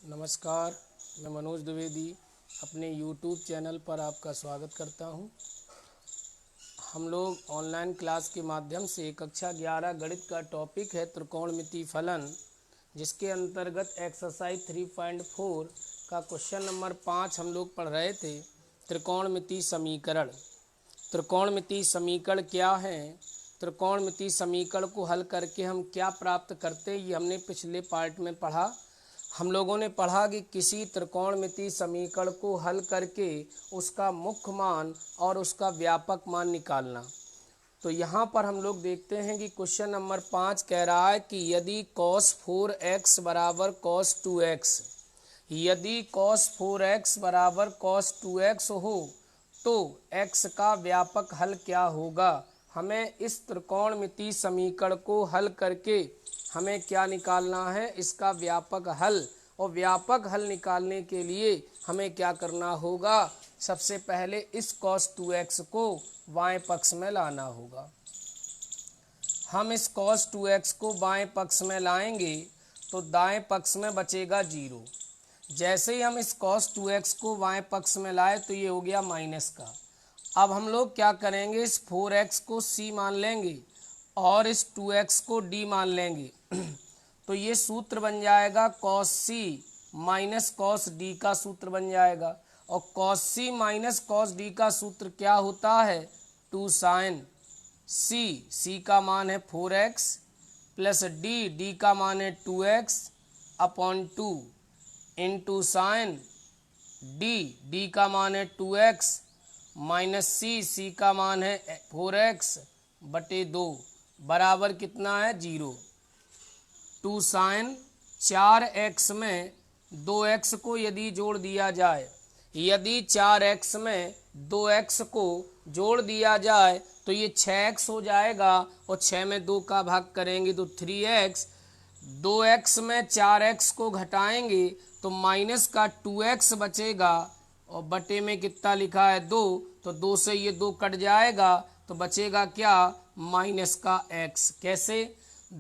नमस्कार, मैं मनोज द्विवेदी अपने YouTube चैनल पर आपका स्वागत करता हूं। हम लोग ऑनलाइन क्लास के माध्यम से कक्षा 11 गणित का टॉपिक है त्रिकोणमिति फलन, जिसके अंतर्गत एक्सरसाइज 3.4 का क्वेश्चन नंबर 5 हम लोग पढ़ रहे थे। त्रिकोणमिति समीकरण। त्रिकोणमिति समीकरण क्या है, त्रिकोणमिति समीकरण को हल करके हम क्या प्राप्त करते हैं, ये हमने पिछले पार्ट में पढ़ा। हम लोगों ने पढ़ा कि किसी त्रिकोणमिति समीकरण को हल करके उसका मुख्य मान और उसका व्यापक मान निकालना। तो यहाँ पर हम लोग देखते हैं कि क्वेश्चन नंबर 5 कह रहा है कि यदि cos 4x बराबर cos 2x, यदि cos 4x बराबर cos 2x हो तो x का व्यापक हल क्या होगा। हमें इस त्रिकोणमिति समीकरण को हल करके हमें क्या निकालना है, इसका व्यापक हल। और व्यापक हल निकालने के लिए हमें क्या करना होगा, सबसे पहले इस cos 2x को बाएं पक्ष में लाना होगा। हम इस cos 2x को बाएं पक्ष में लाएंगे तो दाएं पक्ष में बचेगा 0। जैसे ही हम इस cos 2x को बाएं पक्ष में लाए तो ये हो गया माइनस का। अब हम लोग क्या करेंगे, इस 4x को c मान लेंगे और इस 2x को d मान लेंगे। तो ये सूत्र बन जाएगा cos c minus cos d का सूत्र बन जाएगा। और cos c minus cos d का सूत्र क्या होता है, 2 sin c, c का मान है 4x प्लस d का मान है 2x upon 2 into sine d का मान है 2x माइनस c का मान है 4x बटे 2 बराबर कितना है 0। 2 साइन 4x में 2x को यदि जोड़ दिया जाए, यदि 4x में 2x को जोड़ दिया जाए तो ये 6x हो जाएगा और 6 में 2 का भाग करेंगे तो 3x। 2x में 4x को घटाएंगे तो माइनस का 2x बचेगा और बटे में कितना लिखा है 2, तो 2 से ये 2 कट जाएगा तो बचेगा क्या, माइनस का x। कैसे,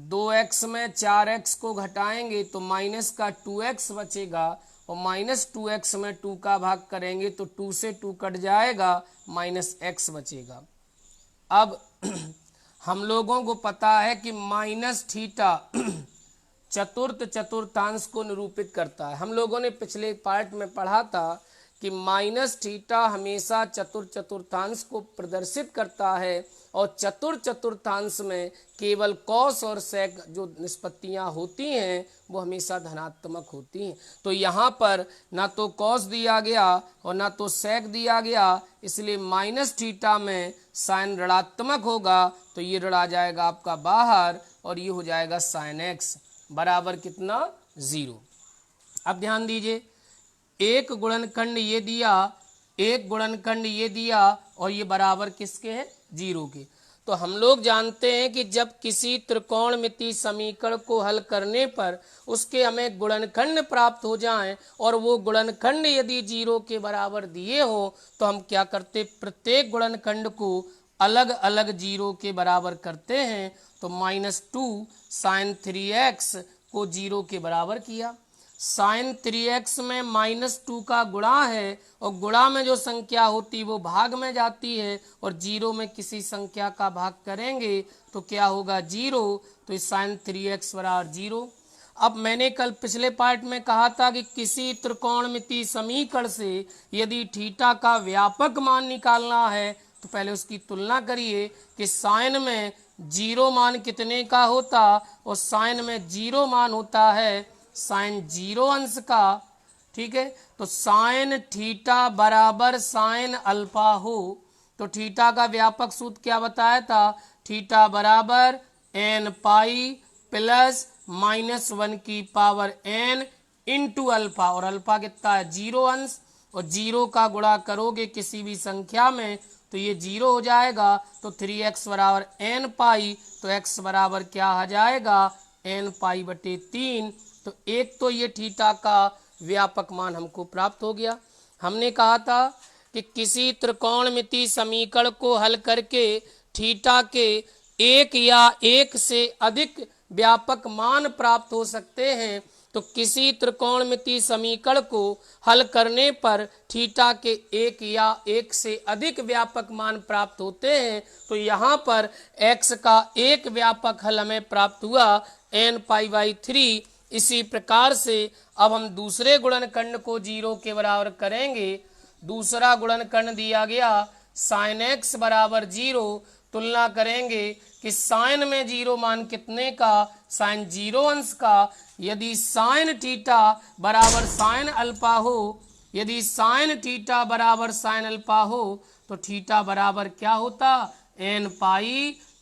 2x में 4x को घटाएंगे तो माइनस का 2x बचेगा और माइनस 2x में 2 का भाग करेंगे तो 2 से 2 कट जाएगा, माइनस x बचेगा। अब हम लोगों को पता है कि माइनस थीटा चतुर्थ चतुर्थांश को निरूपित करता है। हम लोगों ने पिछले पार्ट में पढ़ा था कि माइनस थीटा हमेशा चतुर्थ चतुर्थांश को प्रदर्शित करता है और चतुर्थ चतुर्थांश में केवल cos और sec जो निष्पत्तियां होती हैं वो हमेशा धनात्मक होती हैं। तो यहाँ पर ना तो cos दिया गया और ना तो sec दिया गया, इसलिए माइनस थीटा में साइन ऋणात्मक होगा तो ये ऋण आ जाएगा आपका बाहर और ये हो जाएगा साइन x बराबर कितना 0। अब ध्यान दीजिए, एक गुणनखंड ये दिया, एक गुणनखंड ये दिया और ये बराबर किसके है, 0 के। तो हम लोग जानते हैं कि जब किसी त्रिकोणमिति समीकरण को हल करने पर उसके हमें गुणनखंड प्राप्त हो जाएं और वो गुणनखंड यदि 0 के बराबर दिए हो तो हम क्या करते, प्रत्येक गुणनखंड को अलग अलग 0 के बराबर करते हैं। तो -2 sin 3x को 0 के बराबर किया। साइन 3x में -2 का गुणा है और गुणा में जो संख्या होती वो भाग में जाती है और 0 में किसी संख्या का भाग करेंगे तो क्या होगा 0। तो इस साइन 3x बराबर 0। अब मैंने कल पिछले पार्ट में कहा था कि किसी त्रिकोणमिति समीकरण से यदि थीटा का व्यापक मान निकालना है तो पहले उसकी तुलना करिए कि साइन में 0 मान कितने का होता और साइन में 0 मान होता है साइन 0 अंश का। ठीक है, तो साइन थीटा बराबर साइन अल्फा हो तो थीटा का व्यापक सूत्र क्या बताया था, थीटा बराबर n पाई प्लस -1 की पावर n इंटू अल्फा। और अल्फा कितना है 0 अंश और 0 का गुणा करोगे किसी भी संख्या में तो ये 0 हो जाएगा। तो 3x बराबर n पाई, तो x बराबर क्या आ जाएगा n पाई बटे 3। तो एक तो ये थीटा का व्यापक मान हमको प्राप्त हो गया। हमने कहा था कि किसी त्रिकोणमिति समीकरण को हल करके थीटा के एक या एक से अधिक व्यापक मान प्राप्त हो सकते हैं। तो किसी त्रिकोणमितीय समीकरण को हल करने पर थीटा के एक या एक से अधिक व्यापक मान प्राप्त होते हैं। तो यहाँ पर x का एक व्यापक हल हमें प्राप्त हुआ n π/3। इसी प्रकार से अब हम दूसरे गुणनखंड को 0 के बराबर करेंगे। दूसरा गुणनखंड दिया गया sin x बराबर 0। तुलना करेंगे कि साइन में 0 मान कितने का, साइन 0 अंश का। यदि साइन थीटा बराबर साइन अल्फा हो, यदि साइन थीटा बराबर साइन अल्फा हो तो थीटा बराबर क्या होता, n π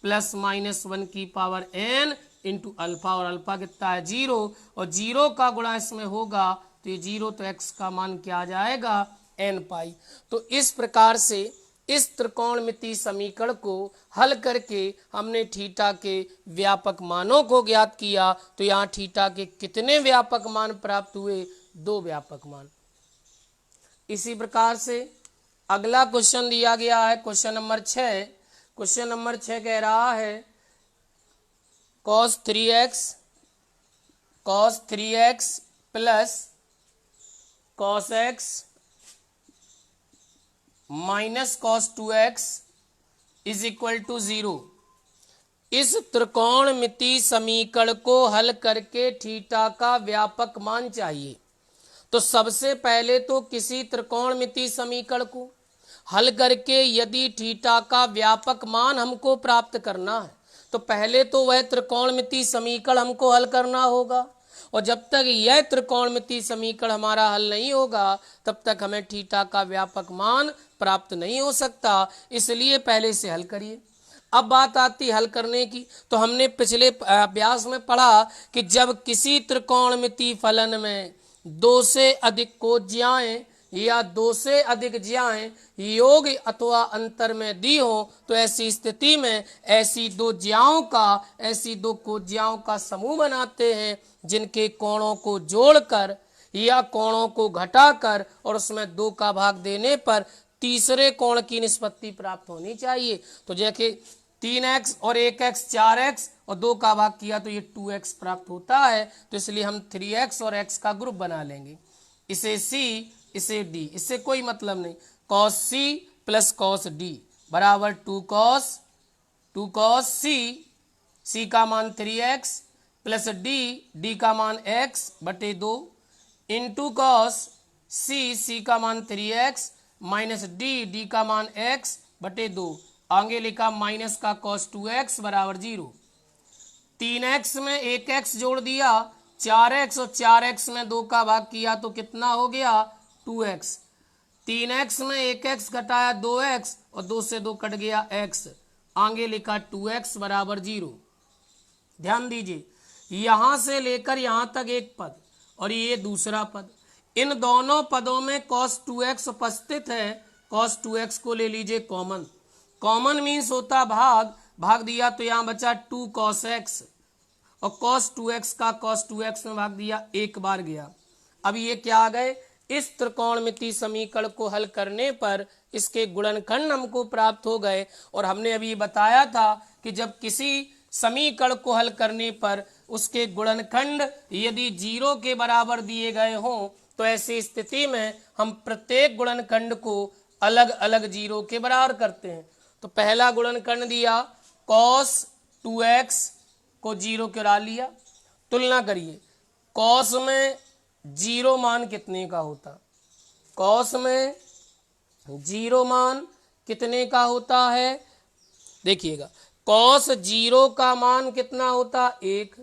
+-1 की पावर n इंटू अल्फा, और अल्फा कितना है 0, और 0 का गुणा इसमें होगा तो ये 0, तो x का मान क्या आ जाएगा n π। तो इस प्रकार से इस त्रिकोणमितीय समीकरण को हल करके हमने थीटा के व्यापक मानों को ज्ञात किया। तो यहाँ थीटा के कितने व्यापक मान प्राप्त हुए, 2 व्यापक मान। इसी प्रकार से अगला क्वेश्चन दिया गया है क्वेश्चन नंबर 6। क्वेश्चन नंबर 6 कह रहा है cos 3x plus cos x minus cos 2x is equal to 0। इस त्रिकोणमितीय समीकरण को हल करके थीटा का व्यापक मान चाहिए। तो सबसे पहले तो किसी त्रिकोणमितीय समीकरण को हल करके यदि थीटा का व्यापक मान हमको प्राप्त करना है तो पहले तो वह त्रिकोणमितीय समीकरण हमको हल करना होगा, और जब तक यह त्रिकोणमितीय समीकरण हमारा हल नहीं होगा तब तक हमें थीटा का व्यापक मान प्राप्त नहीं हो सकता। इसलिए पहले से हल करिए। अब बात आती हल करने की, तो हमने पिछले अभ्यास में पढ़ा कि जब किसी त्रिकोणमितीय फलन में 2 से अधिक कोज्याएं या 2 से अधिक ज्याएं योग अथवा अंतर में दी हो तो ऐसी स्थिति में ऐसी 2 ज्याओं का, ऐसी 2 कोज्याओं का समूह बनाते हैं जिनके कोणों को जोड़कर या कोणों को घटाकर और उसमें 2 का भाग देने पर तीसरे कोण की निष्पत्ति प्राप्त होनी चाहिए। तो जैसे 3x और 1x 4x और 2 का भाग किया तो ये 2x प्राप्त होता है। तो इसलिए हम 3x और x का ग्रुप बना लेंगे, इसे c इसे d, इससे कोई मतलब नहीं। cos c plus cos d बराबर 2 cos c का मान 3x प्लस d का मान x बटे 2 इंटू cos c का मान 3x माइनस d का मान x बटे 2, आगे लिखा माइनस का cos 2x बराबर 0। 3x में 1x जोड़ दिया, 4x और 4x में 2 का भाग किया तो कितना हो गया 2x। 3x में 1x घटाया 2x और 2 से 2 कट गया x, आगे लिखा 2x बराबर 0। ध्यान दीजिए, यहां से लेकर यहां तक एक पद और ये दूसरा पद, इन दोनों पदों में cos 2x उपस्थित है। cos 2x को ले लीजिए कॉमन। कॉमन मीन्स होता भाग दिया तो यहाँ बचा 2 cos x और cos 2x का cos 2x में भाग दिया, एक बार गया। अब ये क्या आ गए, इस त्रिकोणमितीय समीकरण को हल करने पर इसके गुणनखंड हमको प्राप्त हो गए। और हमने अभी बताया था कि जब किसी समीकरण को हल करने पर उसके गुणनखंड यदि 0 के बराबर दिए गए हों तो ऐसी स्थिति में हम प्रत्येक गुणनखंड को अलग अलग 0 के बराबर करते हैं। तो पहला गुणनखंड दिया cos 2x को 0 करा लिया। तुलना करिए, cos में 0 मान कितने का होता, cos में 0 मान कितने का होता है, देखिएगा cos 0 का मान कितना होता 1,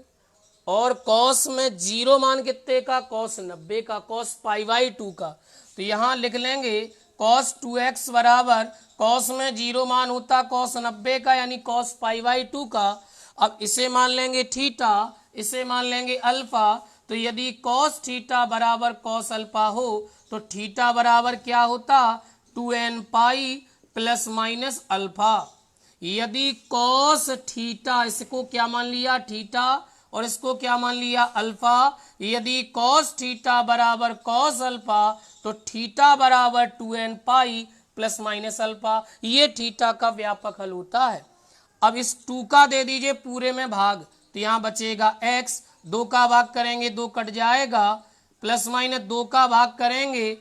और cos में 0 मान कितने का, cos 90 का, cos π/2 का। तो यहाँ लिख लेंगे cos 2x बराबर cos में 0 मान होता cos 90 का यानी cos π/2 का। अब इसे मान लेंगे थीटा, इसे मान लेंगे अल्फा। तो यदि cos थीटा बराबर cos अल्फा हो तो थीटा बराबर क्या होता 2n π ± अल्फा। यदि cos थीटा, इसको क्या मान लिया थीटा और इसको क्या मान लिया अल्फा, यदि cos थीटा बराबर cos अल्फा तो थीटा बराबर 2n π ± अल्फा। ये थीटा का व्यापक हल होता है। अब इस 2 का दे दीजिए पूरे में भाग तो यहाँ बचेगा x, 2 का भाग करेंगे 2 कट जाएगा, प्लस माइनस 2 का भाग करेंगे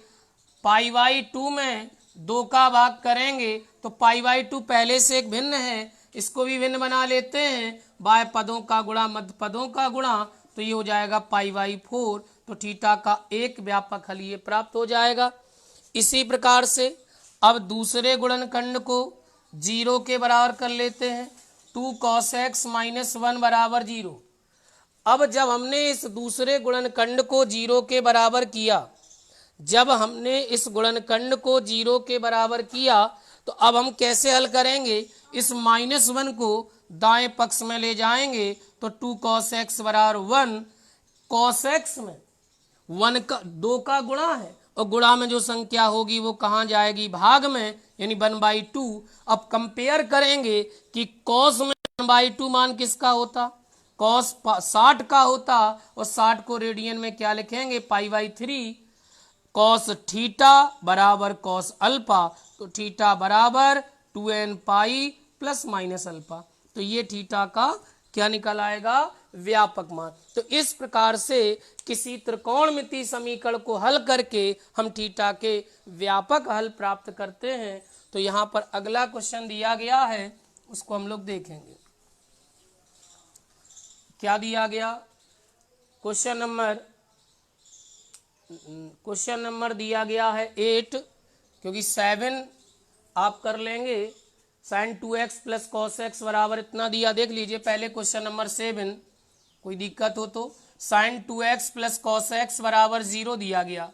π/2 में 2 का भाग करेंगे तो π/2 पहले से एक भिन्न है, इसको भी भिन्न बना लेते हैं, बाय पदों का गुणा मध्य पदों का गुणा, तो ये हो जाएगा π/4। तो थीटा का एक व्यापक हल ये प्राप्त हो जाएगा। इसी प्रकार से अब दूसरे गुणनखंड को 0 के बराबर कर लेते हैं। 2 cos x - 1 बराबर 0। अब जब हमने इस दूसरे गुणनखंड को 0 के बराबर किया, जब हमने इस गुणनखंड को 0 के बराबर किया तो अब हम कैसे हल करेंगे, इस -1 को दाएं पक्ष में ले जाएंगे तो 2 cos x बराबर 1। cos x में 1 का 2 का गुणा है और गुणा में जो संख्या होगी वो कहाँ जाएगी, भाग में, यानी 1/2। अब कंपेयर करेंगे कि cos में 1/2 मान किसका होता, cos 60 का होता, और 60 को रेडियन में क्या लिखेंगे, π/3। cos थीटा बराबर cos अल्फा, तो थीटा बराबर 2n pi plus minus alpha. तो ये थीटा का क्या निकल आएगा, व्यापक मान। तो इस प्रकार से किसी त्रिकोणमितीय समीकरण को हल करके हम थीटा के व्यापक हल प्राप्त करते हैं। तो यहाँ पर अगला क्वेश्चन दिया गया है, उसको हम लोग देखेंगे। क्या दिया गया, क्वेश्चन नंबर दिया गया है 8, क्योंकि 7 आप कर लेंगे। sin 2x plus cos x बराबर इतना दिया, देख लीजिए पहले क्वेश्चन नंबर 7, कोई दिक्कत हो तो। sin 2x plus cos x बराबर 0 दिया गया,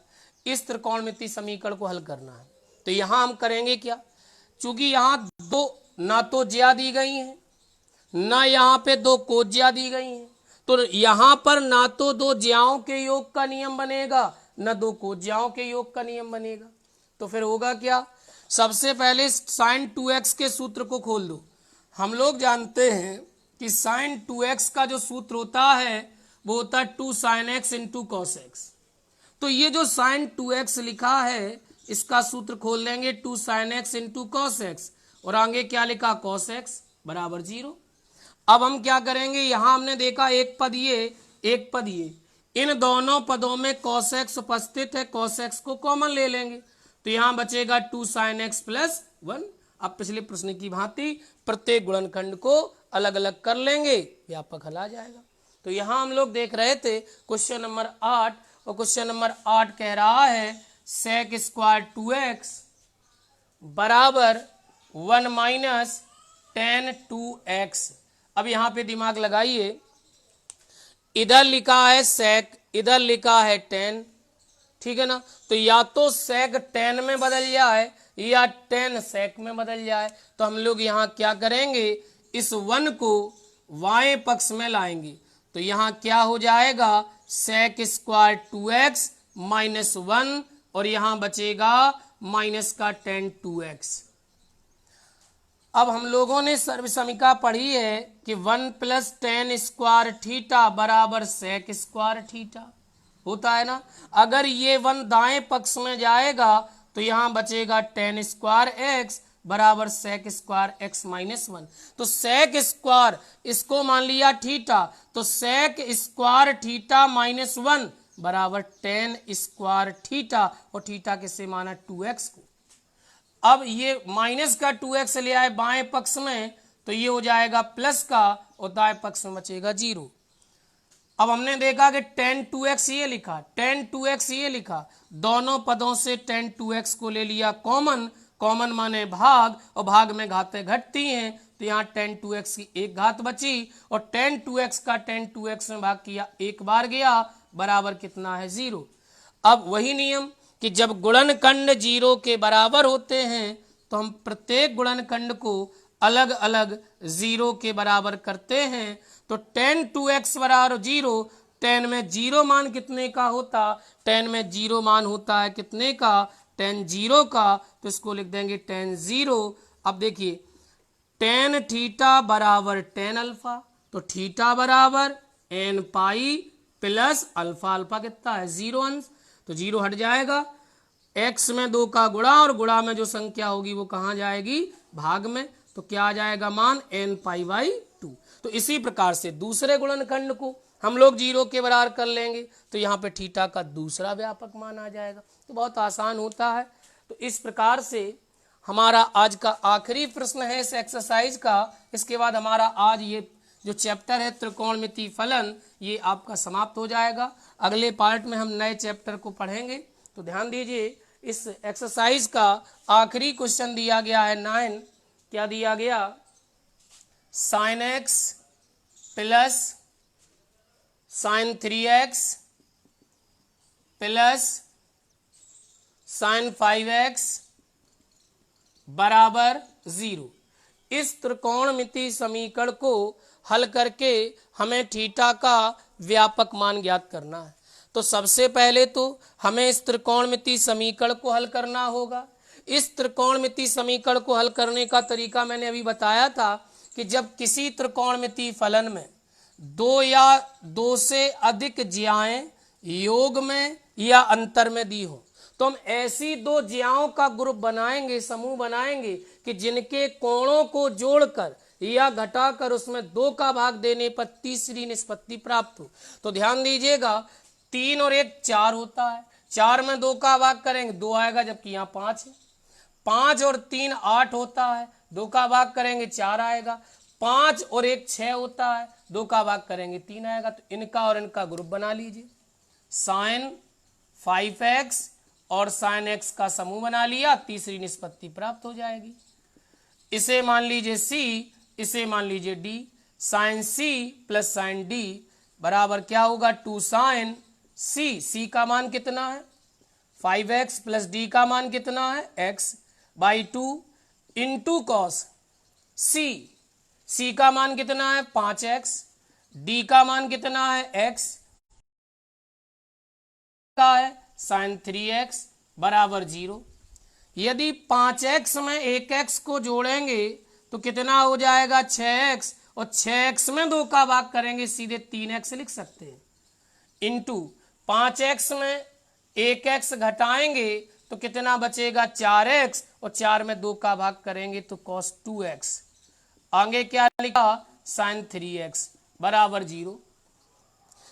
इस त्रिकोणमितीय समीकरण को हल करना है। तो यहाँ हम करेंगे क्या, चूंकि यहाँ 2 ना तो ज्या दी गई हैं, ना यहाँ पे 2 कोज्या दी गई हैं, तो यहाँ पर ना तो 2 ज्याओं के योग का नियम बनेगा, न 2 कोज्याओं के योग का नियम बनेगा। तो फिर होगा क्या, सबसे पहले sin 2x के सूत्र को खोल दो। हम लोग जानते हैं कि sin 2x का जो सूत्र होता है वो होता है 2 sin x into cos x। तो ये जो sin 2x लिखा है इसका सूत्र खोल देंगे 2 sin x into cos x, और आगे क्या लिखा, cos x बराबर 0। अब हम क्या करेंगे, यहां हमने देखा एक पद ये, एक पद ये, इन दोनों पदों में cos x उपस्थित है, cos x को कॉमन ले लेंगे, तो यहां बचेगा 2 sin x प्लस 1। अब पिछले प्रश्न की भांति प्रत्येक गुणनखंड को अलग अलग कर लेंगे, व्यापक हल आ जाएगा। तो यहां हम लोग देख रहे थे क्वेश्चन नंबर 8, और क्वेश्चन नंबर 8 कह रहा है sec स्क्वायर 2x बराबर 1 माइनस tan 2x। अब यहाँ पे दिमाग लगाइए, इधर लिखा है sec, इधर लिखा है tan, ठीक है ना। तो या तो sec tan में बदल जाए या tan sec में बदल जाए। तो हम लोग यहाँ क्या करेंगे, इस 1 को बाएं पक्ष में लाएंगे, तो यहाँ क्या हो जाएगा, sec स्क्वायर 2x माइनस 1, और यहाँ बचेगा माइनस का tan 2x। अब हम लोगों ने सर्वसमीका पढ़ी है कि 1 प्लस tan स्क्वायर थीटा बराबर sec स्क्वायर थीटा होता है ना। अगर ये 1 दाएं पक्ष में जाएगा तो यहाँ बचेगा tan स्क्वायर x बराबर sec स्क्वायर x माइनस 1। तो sec स्क्वायर इसको मान लिया थीटा, तो sec स्क्वायर थीटा माइनस 1 बराबर tan स्क्वायर थीटा, और थीटा किसे माना, 2x को। अब ये माइनस का 2x ले आए बाएं पक्ष में, तो ये हो जाएगा प्लस का, और दाएं पक्ष में बचेगा 0। अब हमने देखा कि tan 2x ये लिखा, tan 2x ये लिखा, दोनों पदों से tan 2x को ले लिया कॉमन, कॉमन माने भाग, और भाग में घातें घटती हैं, तो यहाँ tan 2x की एक घात बची, और tan 2x का tan 2x में भाग किया, एक बार गया, बराबर कितना है, 0। अब वही नियम कि जब गुणनखंड 0 के बराबर होते हैं तो हम प्रत्येक गुणनखंड को अलग अलग 0 के बराबर करते हैं। तो tan 2x बराबर 0, tan में 0 मान कितने का होता, tan में 0 मान होता है कितने का, tan 0 का, तो इसको लिख देंगे tan 0। अब देखिए tan थीटा बराबर tan अल्फा, तो थीटा बराबर n pi plus alpha, alpha कितना है, 0 अंश, तो 0 हट जाएगा, x में 2 का गुणा, और गुणा में जो संख्या होगी वो कहाँ जाएगी, भाग में, तो क्या आ जाएगा मान n पाई/2। तो इसी प्रकार से दूसरे गुणनखंड को हम लोग 0 के बराबर कर लेंगे तो यहाँ पे थीटा का दूसरा व्यापक मान आ जाएगा। तो बहुत आसान होता है। तो इस प्रकार से हमारा आज का आखिरी प्रश्न है इस एक्सरसाइज का। इसके बाद हमारा आज ये जो चैप्टर है त्रिकोणमितीय फलन ये आपका समाप्त हो जाएगा। अगले पार्ट में हम नए चैप्टर को पढ़ेंगे। तो ध्यान दीजिए इस एक्सरसाइज का आखिरी क्वेश्चन दिया गया है 9। क्या दिया गया? sin x plus sin 3x plus sin 5x बराबर 0। इस त्रिकोणमितीय समीकरण को हल करके हमें थीटा का व्यापक मान ज्ञात करना है। तो सबसे पहले तो हमें इस त्रिकोणमितीय समीकरण को हल करना होगा। इस त्रिकोणमितीय समीकरण को हल करने का तरीका मैंने अभी बताया था कि जब किसी त्रिकोणमितीय फलन में दो या दो से अधिक ज्याएं योग में या अंतर में दी हो तो हम ऐसी दो ज्याओं का ग्रुप बनाएंगे, समूह बनाएंगे कि जिनके कोणों को जोड़कर या घटाकर उसमें 2 का भाग देने पर तीसरी निष्पत्ति प्राप्त हो। तो ध्यान दीजिएगा 3 और 1 4 होता है, 4 में 2 का भाग करेंगे 2 आएगा, जबकि यहाँ 5 है। 5 और 3 8 होता है, 2 का भाग करेंगे 4 आएगा। 5 और 1 6 होता है, 2 का भाग करेंगे 3 आएगा। तो इनका और इनका ग्रुप बना लीजिए। sin 5x और sin x का समूह बना लिया, तीसरी निष्पत्ति प्राप्त हो जाएगी। इसे मान लीजिए c, इसे मान लीजिए d। sin c plus sin d बराबर क्या होगा? 2 sin c। c का मान कितना है? 5x प्लस d का मान कितना है? x by 2 into cos c। c का मान कितना है? 5x। d का मान कितना है? x का है sin 3x बराबर 0। यदि 5x में 1x को जोड़ेंगे तो कितना हो जाएगा? 6x, और 6x में 2 का भाग करेंगे सीधे 3x लिख सकते हैं। इंटू 5x में 1x घटाएंगे तो कितना बचेगा? 4x, और 4 में 2 का भाग करेंगे तो cos 2x। आगे क्या लिखा? sin 3x बराबर 0।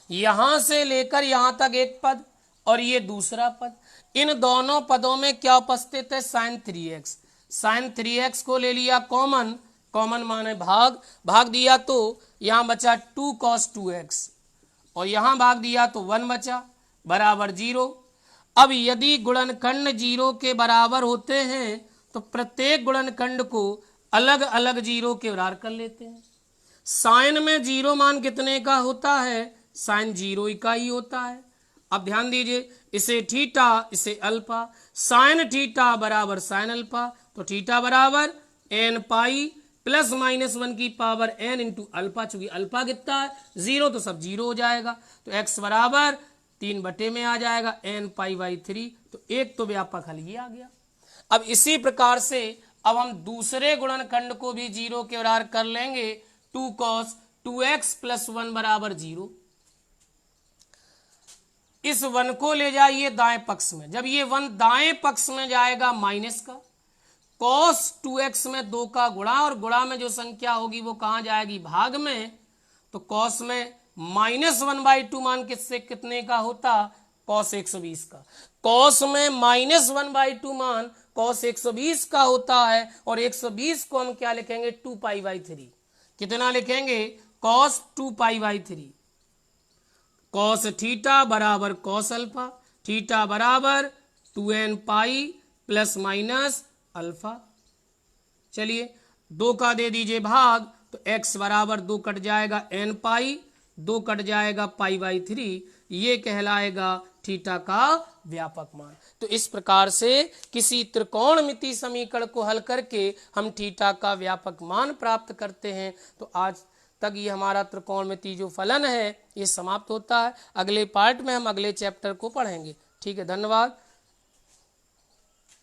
यहां से लेकर यहां तक एक पद और ये दूसरा पद, इन दोनों पदों में क्या उपस्थित है? sin 3x। sin 3x को ले लिया कॉमन, कॉमन माने भाग, भाग दिया तो यहां बचा 2 cos 2x, और यहां भाग दिया तो 1 बचा बराबर 0। अब यदि गुणनखंड 0 के बराबर होते हैं तो प्रत्येक गुणनखंड को अलग अलग 0 के बराबर कर लेते हैं। साइन में 0 मान कितने का होता है? साइन 0 का ही होता है। अब ध्यान दीजिए, इसे थीटा इसे अल्फा, साइन थीटा बराबर साइन अल्फा, तो थीटा बराबर n पाई प्लस माइनस 1 की पावर n इंटू अल्फा। चूंकि अल्फा कितना है? 0, तो सब 0 हो जाएगा। तो x बराबर 3 बटे में आ जाएगा n पाई बाई 3। तो एक तो व्यापक हल ये आ गया। अब इसी प्रकार से अब हम दूसरे गुणनखंड को भी 0 के बराबर कर लेंगे। 2 cos 2x प्लस 1 बराबर 0। इस 1 को ले जाइए दाएं पक्ष में, जब ये 1 दाएं पक्ष में जाएगा माइनस का, cos 2x में 2 का गुणा, और गुणा में जो संख्या होगी वो कहां जाएगी? भाग में। तो cos में -1/2 मान किससे कितने का होता? cos 120 का। cos में -1/2 मान cos 120 का होता है, और 120 को हम क्या लिखेंगे? 2π/3। कितना लिखेंगे? cos 2π/3। cos थीटा बराबर cos अल्फा, थीटा बराबर 2n pi plus minus alpha. चलिए 2 का दे दीजिए भाग, तो x बराबर 2 कट जाएगा n पाई, 2 कट जाएगा π/3। ये कहलाएगा थीटा का व्यापक मान। तो इस प्रकार से किसी त्रिकोणमितीय समीकरण को हल करके हम थीटा का व्यापक मान प्राप्त करते हैं। तो आज तक ये हमारा त्रिकोणमितीय जो फलन है ये समाप्त होता है। अगले पार्ट में हम अगले चैप्टर को पढ़ेंगे। ठीक है, धन्यवाद।